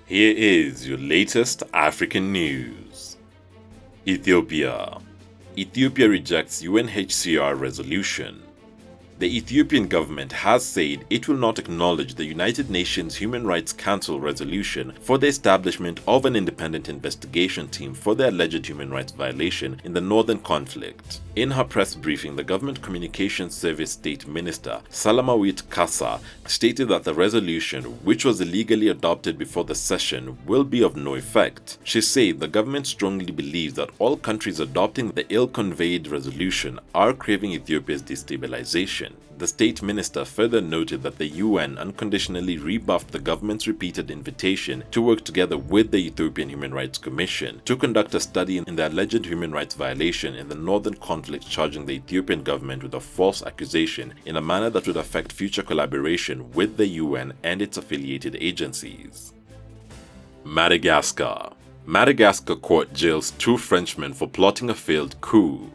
Here is your latest African news. Ethiopia. Ethiopia rejects UNHCR resolution. The Ethiopian government has said it will not acknowledge the United Nations Human Rights Council resolution for the establishment of an independent investigation team for the alleged human rights violation in the northern conflict. In her press briefing, the Government Communications Service State Minister Salamawit Kassa stated that the resolution, which was illegally adopted before the session, will be of no effect. She said the government strongly believes that all countries adopting the ill-conveyed resolution are craving Ethiopia's destabilization. The state minister further noted that the UN unconditionally rebuffed the government's repeated invitation to work together with the Ethiopian Human Rights Commission to conduct a study in the alleged human rights violation in the northern conflict, charging the Ethiopian government with a false accusation in a manner that would affect future collaboration with the UN and its affiliated agencies. Madagascar. Madagascar court jails 2 Frenchmen for plotting a failed coup.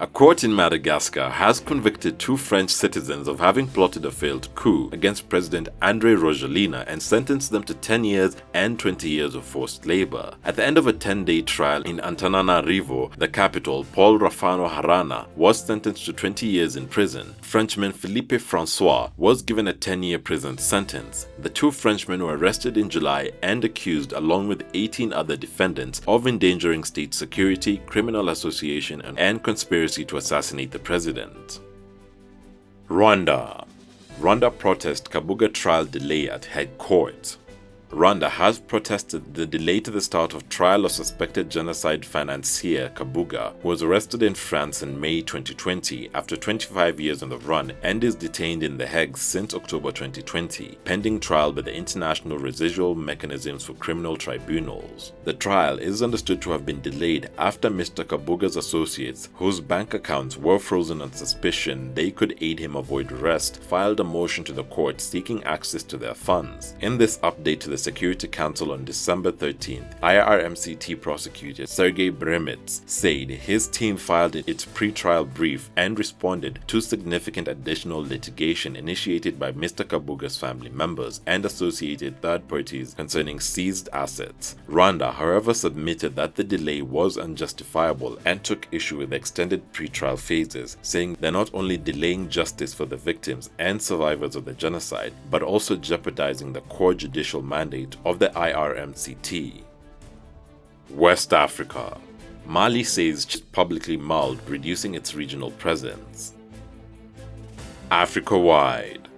A court in Madagascar has convicted 2 French citizens of having plotted a failed coup against President André Rajoelina and sentenced them to 10 years and 20 years of forced labor. At the end of a 10-day trial in Antananarivo, the capital, Paul Rafano Harana was sentenced to 20 years in prison. Frenchman Philippe Francois was given a 10-year prison sentence. The 2 Frenchmen were arrested in July and accused, along with 18 other defendants, of endangering state security, criminal association, and conspiracy to assassinate the president. Rwanda. Rwanda protest Kabuga trial delay at Hague court. Rwanda has protested the delay to the start of trial of suspected genocide financier Kabuga, who was arrested in France in May 2020 after 25 years on the run and is detained in The Hague since October 2020, pending trial by the International Residual Mechanisms for Criminal Tribunals. The trial is understood to have been delayed after Mr. Kabuga's associates, whose bank accounts were frozen on suspicion they could aid him avoid arrest, filed a motion to the court seeking access to their funds. In this update to the Security Council on December 13th, IRMCT prosecutor Sergei Bremets said his team filed its pre-trial brief and responded to significant additional litigation initiated by Mr. Kabuga's family members and associated third parties concerning seized assets. Rwanda, however, submitted that the delay was unjustifiable and took issue with the extended pre-trial phases, saying they're not only delaying justice for the victims and survivors of the genocide, but also jeopardizing the core judicial mandate of the IRMCT. West Africa. Mali says it's publicly mulled reducing its regional presence. Africa-wide.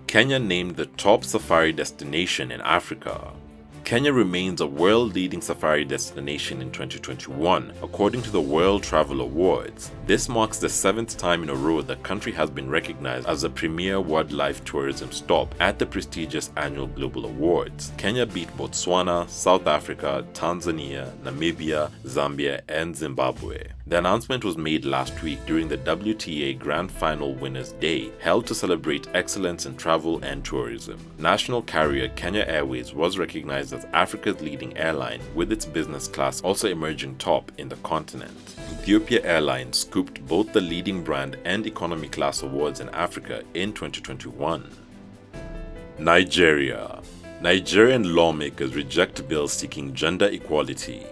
Kenya named the top safari destination in Africa. Kenya remains a world-leading safari destination in 2021, according to the World Travel Awards. This marks the 7th time in a row the country has been recognized as a premier wildlife tourism stop at the prestigious annual Global Awards. Kenya beat Botswana, South Africa, Tanzania, Namibia, Zambia, and Zimbabwe. The announcement was made last week during the WTA Grand Final Winners' Day, held to celebrate excellence in travel and tourism. National carrier Kenya Airways was recognized as Africa's leading airline, with its business class also emerging top in the continent. Ethiopia Airlines scooped both the leading brand and economy class awards in Africa in 2021. Nigeria. Nigerian lawmakers reject bill seeking gender equality.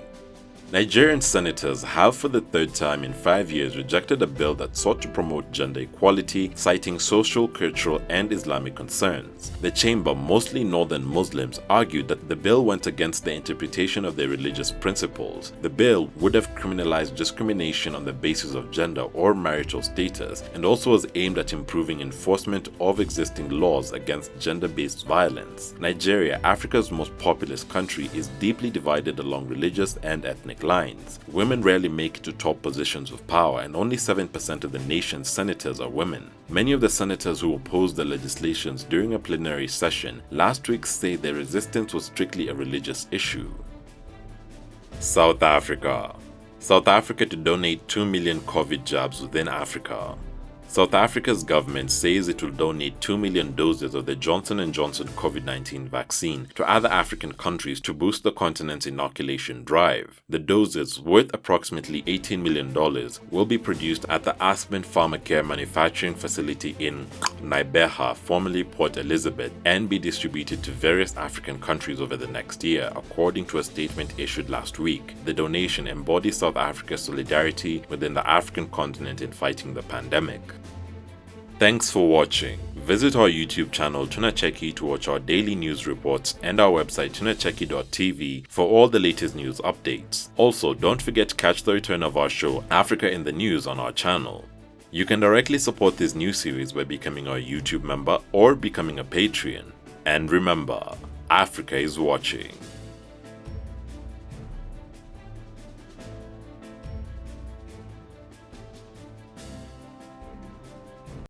Nigerian senators have for the 3rd time in 5 years rejected a bill that sought to promote gender equality, citing social, cultural, and Islamic concerns. The chamber, mostly northern Muslims, argued that the bill went against the interpretation of their religious principles. The bill would have criminalized discrimination on the basis of gender or marital status, and also was aimed at improving enforcement of existing laws against gender-based violence. Nigeria, Africa's most populous country, is deeply divided along religious and ethnic lines. Women rarely make it to top positions of power, and only 7% of the nation's senators are women. Many of the senators who opposed the legislations during a plenary session last week say their resistance was strictly a religious issue. South Africa. South Africa to donate 2 million COVID jabs within Africa. South Africa's government says it will donate 2 million doses of the Johnson & Johnson COVID-19 vaccine to other African countries to boost the continent's inoculation drive. The doses, worth approximately $18 million, will be produced at the Aspen Pharmacare manufacturing facility in Nibeha, formerly Port Elizabeth, and be distributed to various African countries over the next year, according to a statement issued last week. The donation embodies South Africa's solidarity within the African continent in fighting the pandemic. Thanks for watching. Visit our YouTube channel Tunacheki to watch our daily news reports and our website tunacheki.tv for all the latest news updates. Also, don't forget to catch the return of our show Africa in the News on our channel. You can directly support this new series by becoming our YouTube member or becoming a Patreon. And remember, Africa is watching.